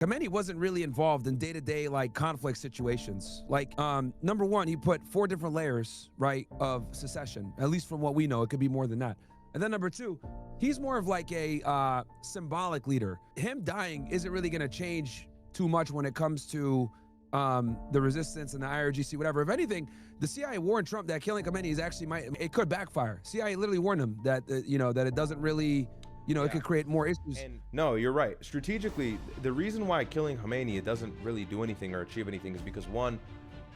Khamenei wasn't really involved in day-to-day like conflict situations. Like, number one, he put 4 different layers, right, of secession. At least from what we know, it could be more than that. And then number two, he's more of like a symbolic leader. Him dying isn't really going to change too much when it comes to the resistance and the IRGC, whatever. If anything, the CIA warned Trump that killing Khamenei is actually it could backfire. CIA literally warned him that that it doesn't really, it could create more issues. And no, you're right. Strategically, the reason why killing Khamenei it doesn't really do anything or achieve anything is because one,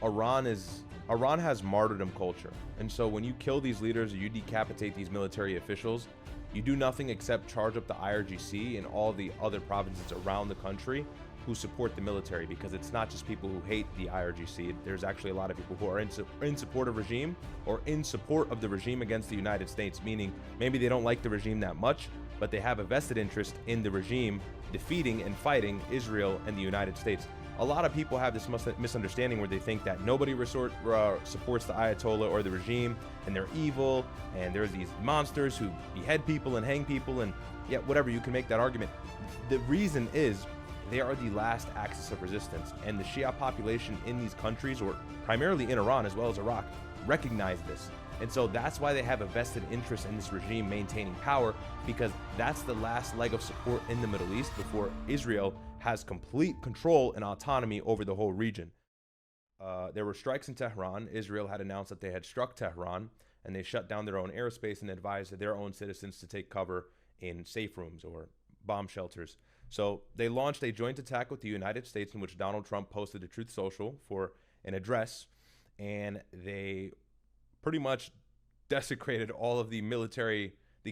Iran has martyrdom culture, and so when you kill these leaders or you decapitate these military officials, you do nothing except charge up the IRGC and all the other provinces around the country who support the military, because it's not just people who hate the IRGC. There's actually a lot of people who are in support of regime or in support of the regime against the United States, meaning maybe they don't like the regime that much, but they have a vested interest in the regime defeating and fighting Israel and the United States. A lot of people have this misunderstanding where they think that nobody supports the Ayatollah or the regime and they're evil and there's these monsters who behead people and hang people, and yeah, whatever, you can make that argument. The reason is they are the last axis of resistance, and the Shia population in these countries, or primarily in Iran as well as Iraq, recognize this. And so that's why they have a vested interest in this regime maintaining power, because that's the last leg of support in the Middle East before Israel has complete control and autonomy over the whole region. There were strikes in Tehran. Israel had announced that they had struck Tehran, and they shut down their own airspace and advised their own citizens to take cover in safe rooms or bomb shelters. So they launched a joint attack with the United States, in which Donald Trump posted to Truth Social for an address, and they pretty much desecrated all of the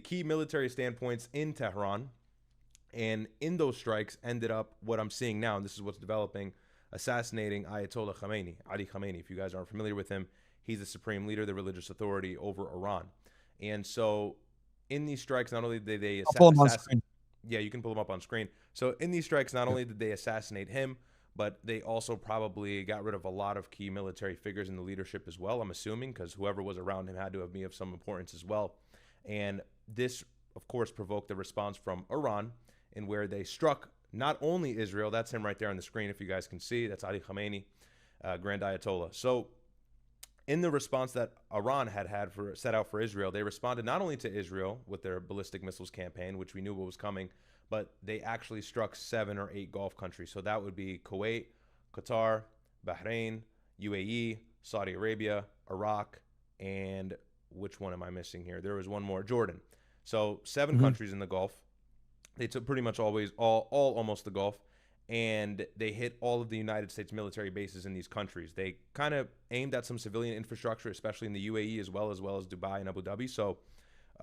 key military standpoints in Tehran. And in those strikes ended up what I'm seeing now, and this is what's developing, assassinating Ayatollah Khamenei, Ali Khamenei. If you guys aren't familiar with him, he's the supreme leader, the religious authority over Iran. And so in these strikes, not only did they assassinate, yeah, you can pull them up on screen. So in these strikes, not only did they assassinate him, but they also probably got rid of a lot of key military figures in the leadership as well, I'm assuming, because whoever was around him had to be of some importance as well. And this, of course, provoked the response from Iran, in where they struck not only Israel, that's him right there on the screen, if you guys can see, that's Ali Khamenei, Grand Ayatollah. So in the response that Iran had set out for Israel, they responded not only to Israel with their ballistic missiles campaign, which we knew what was coming, but they actually struck 7 or 8 Gulf countries. So that would be Kuwait, Qatar, Bahrain, UAE, Saudi Arabia, Iraq, and which one am I missing here? There was one more, Jordan. So 7 countries in the Gulf. They took pretty much almost the Gulf, and they hit all of the United States military bases in these countries. They kind of aimed at some civilian infrastructure, especially in the UAE as well as Dubai and Abu Dhabi. So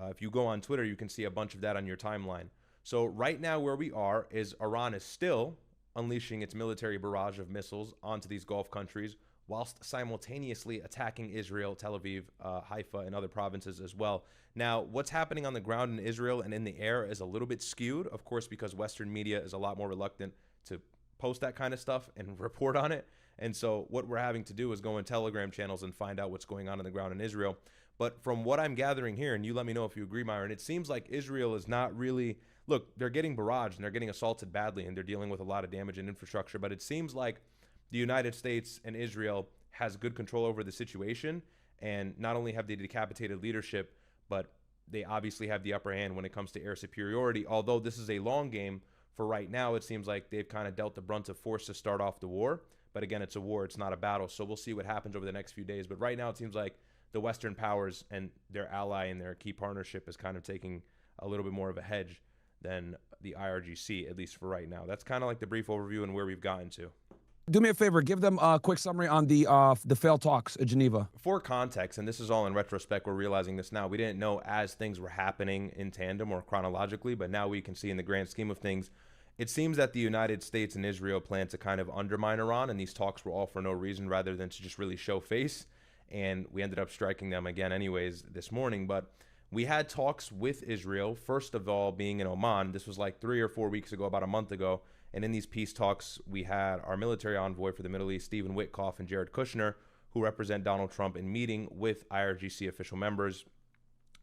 if you go on Twitter, you can see a bunch of that on your timeline. So right now where we are is Iran is still unleashing its military barrage of missiles onto these Gulf countries, whilst simultaneously attacking Israel, Tel Aviv, Haifa, and other provinces as well. Now, what's happening on the ground in Israel and in the air is a little bit skewed, of course, because Western media is a lot more reluctant to post that kind of stuff and report on it. And so what we're having to do is go in Telegram channels and find out what's going on the ground in Israel. But from what I'm gathering here, and you let me know if you agree, Myron, it seems like Israel is not really, look, they're getting barraged and they're getting assaulted badly and they're dealing with a lot of damage in infrastructure, but it seems like the United States and Israel has good control over the situation, and not only have they decapitated leadership, but they obviously have the upper hand when it comes to air superiority. Although this is a long game, for right now, it seems like they've kind of dealt the brunt of force to start off the war. But again, it's a war, it's not a battle. So we'll see what happens over the next few days. But right now, it seems like the Western powers and their ally and their key partnership is kind of taking a little bit more of a hedge than the IRGC, at least for right now. That's kind of like the brief overview and where we've gotten to. Do me a favor, give them a quick summary on the failed talks at Geneva. For context, and this is all in retrospect, we're realizing this now. We didn't know as things were happening in tandem or chronologically, but now we can see in the grand scheme of things, it seems that the United States and Israel plan to kind of undermine Iran, and these talks were all for no reason rather than to just really show face. And we ended up striking them again anyways this morning. But we had talks with Israel, first of all being in Oman. This was like 3 or 4 weeks ago, about a month ago. And in these peace talks, we had our military envoy for the Middle East, Stephen Witkoff, and Jared Kushner, who represent Donald Trump, in meeting with IRGC official members,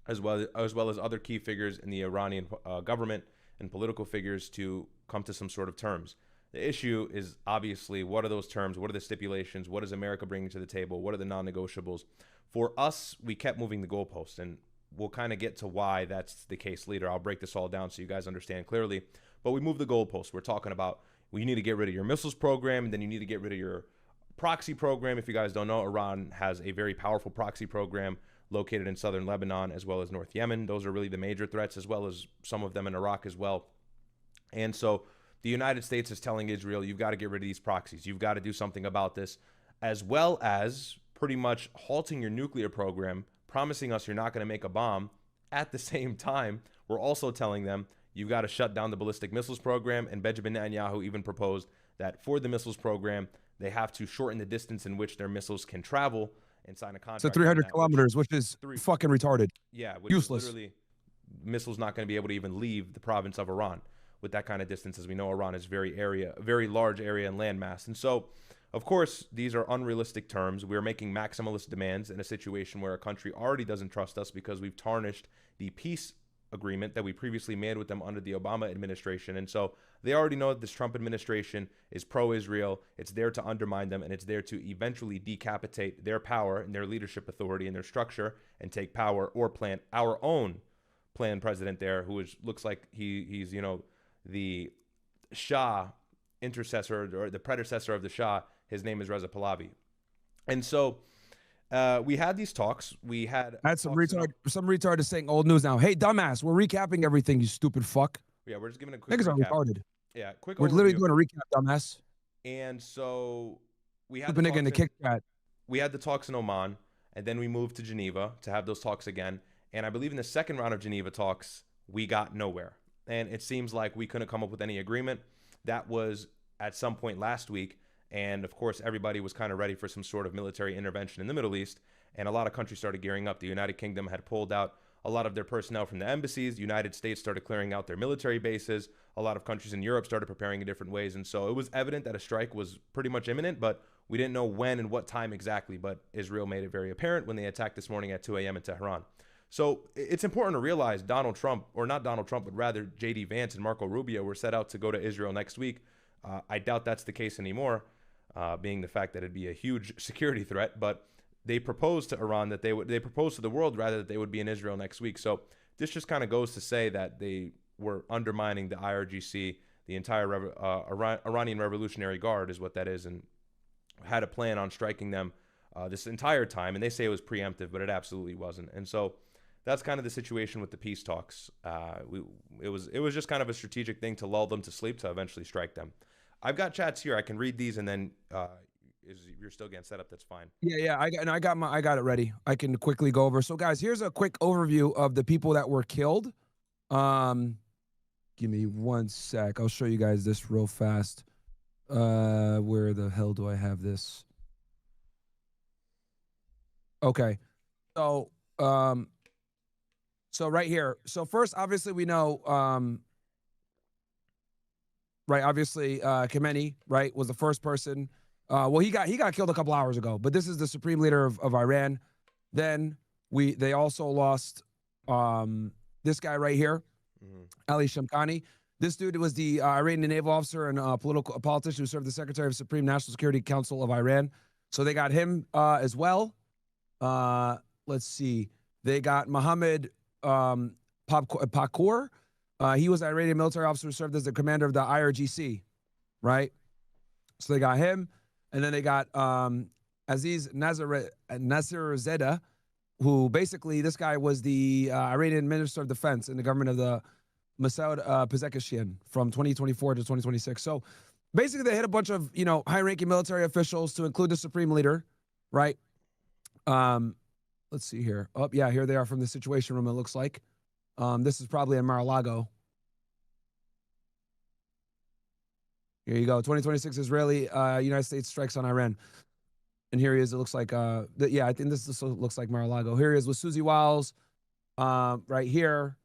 as well as other key figures in the Iranian government and political figures, to come to some sort of terms. The issue is obviously, what are those terms? What are the stipulations? What is America bringing to the table? What are the non-negotiables? For us, we kept moving the goalposts, and we'll kind of get to why that's the case later. I'll break this all down so you guys understand clearly. But we moved the goalposts. We're talking about, well, you need to get rid of your missiles program, and then you need to get rid of your proxy program. If you guys don't know, Iran has a very powerful proxy program located in southern Lebanon as well as North Yemen. Those are really the major threats, as well as some of them in Iraq as well. And so the United States is telling Israel, you've got to get rid of these proxies. You've got to do something about this, as well as pretty much halting your nuclear program, promising us you're not going to make a bomb. At the same time, we're also telling them you've got to shut down the ballistic missiles program. And Benjamin Netanyahu even proposed that for the missiles program, they have to shorten the distance in which their missiles can travel and sign a contract. So 300 kilometers, which is fucking retarded. Yeah, which useless. Is literally, missiles not going to be able to even leave the province of Iran with that kind of distance. As we know, Iran is very large area and landmass. And so, of course, these are unrealistic terms. We're making maximalist demands in a situation where a country already doesn't trust us because we've tarnished the peace agreement that we previously made with them under the Obama administration. And so they already know that this Trump administration is pro-Israel. It's there to undermine them, and it's there to eventually decapitate their power and their leadership authority and their structure and take power, or plant our own planned president there, who looks like he's the Shah intercessor, or the predecessor of the Shah. His name is Reza Pahlavi. And so we had these talks. I had some retard is saying old news now. Hey, dumbass, we're recapping everything, you stupid fuck. Yeah, we're just giving a quick Niggas recap. are retarded. Yeah, quick We're overview. literally doing a recap, dumbass. And so we had Stupid nigga in the kick chat. We had the talks in Oman, and then we moved to Geneva to have those talks again. And I believe in the second round of Geneva talks, we got nowhere. And it seems like we couldn't come up with any agreement. That was at some point last week. And of course, everybody was kind of ready for some sort of military intervention in the Middle East. And a lot of countries started gearing up. The United Kingdom had pulled out a lot of their personnel from the embassies. The United States started clearing out their military bases. A lot of countries in Europe started preparing in different ways. And so it was evident that a strike was pretty much imminent, but we didn't know when and what time exactly. But Israel made it very apparent when they attacked this morning at 2 a.m. in Tehran. So it's important to realize Donald Trump, or not Donald Trump, but rather J.D. Vance and Marco Rubio were set out to go to Israel next week. I doubt that's the case anymore, being the fact that it'd be a huge security threat. But they proposed to Iran that they proposed to the world rather that they would be in Israel next week. So this just kind of goes to say that they were undermining the IRGC, the entire Iranian Revolutionary Guard is what that is, and had a plan on striking them this entire time. And they say it was preemptive, but it absolutely wasn't. And so that's kind of the situation with the peace talks. It was just kind of a strategic thing to lull them to sleep to eventually strike them. I've got chats here. I can read these, and then if you're still getting set up, that's fine. Yeah. I got it ready. I can quickly go over. So guys, here's a quick overview of the people that were killed. Give me 1 sec. I'll show you guys this real fast. Where the hell do I have this? Okay. So right here. So first, obviously, we know, right? Obviously, Khamenei, right, was the first person. Well, he got killed a couple hours ago, but this is the supreme leader of Iran. Then they also lost this guy right here, Ali Shamkhani. This dude was the Iranian naval officer and a politician who served the Secretary of Supreme National Security Council of Iran. So they got him as well. Let's see. They got Mohammed Pakur. He was an Iranian military officer who served as the commander of the IRGC, right? So they got him. And then they got Aziz Nasserzadeh, who basically, this guy was the Iranian Minister of Defense in the government of the Masoud Pezeshkian from 2024 to 2026. So basically, they hit a bunch of, high-ranking military officials to include the supreme leader, right? Let's see here. Oh, yeah, here they are from the Situation Room, it looks like. This is probably in Mar-a-Lago. Here you go. 2026 Israeli United States strikes on Iran. And here he is. It looks like, I think this looks like Mar-a-Lago. Here he is with Susie Wiles, right here.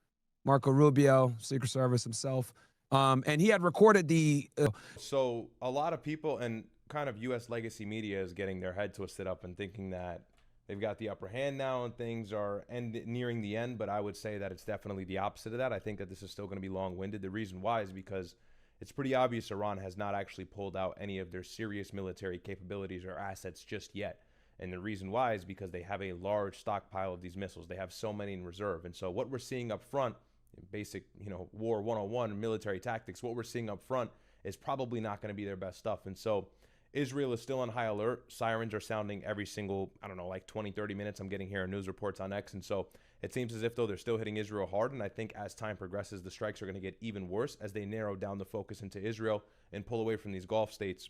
Marco Rubio, Secret Service himself. And he had recorded the... So a lot of people and kind of U.S. legacy media is getting their head twisted up and thinking that they've got the upper hand now and things are nearing the end. But I would say that it's definitely the opposite of that. I think that this is still going to be long-winded. The reason why is because it's pretty obvious Iran has not actually pulled out any of their serious military capabilities or assets just yet. And the reason why is because they have a large stockpile of these missiles. They have so many in reserve. And so what we're seeing up front, basic, War 101, military tactics, what we're seeing up front is probably not going to be their best stuff. And so Israel is still on high alert. Sirens are sounding every single, I don't know, like 20, 30 minutes. I'm getting here in news reports on X. And so it seems as if, though, they're still hitting Israel hard. And I think as time progresses, the strikes are going to get even worse as they narrow down the focus into Israel and pull away from these Gulf states.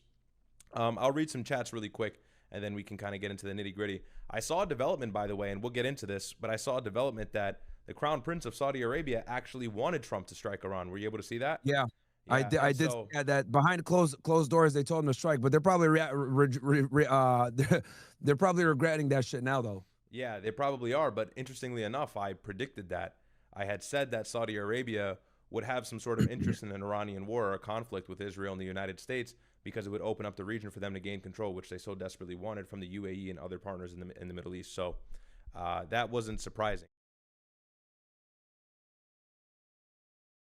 I'll read some chats really quick, and then we can kind of get into the nitty gritty. I saw a development, by the way, and we'll get into this, but I saw a development that the Crown Prince of Saudi Arabia actually wanted Trump to strike Iran. Were you able to see that? Yeah. Yeah, I did see that behind closed doors they told him to strike, but they're probably they're probably regretting that shit now though. Yeah, they probably are. But interestingly enough, I predicted that. I had said that Saudi Arabia would have some sort of interest in an Iranian war or a conflict with Israel and the United States because it would open up the region for them to gain control, which they so desperately wanted from the UAE and other partners in the Middle East. So that wasn't surprising.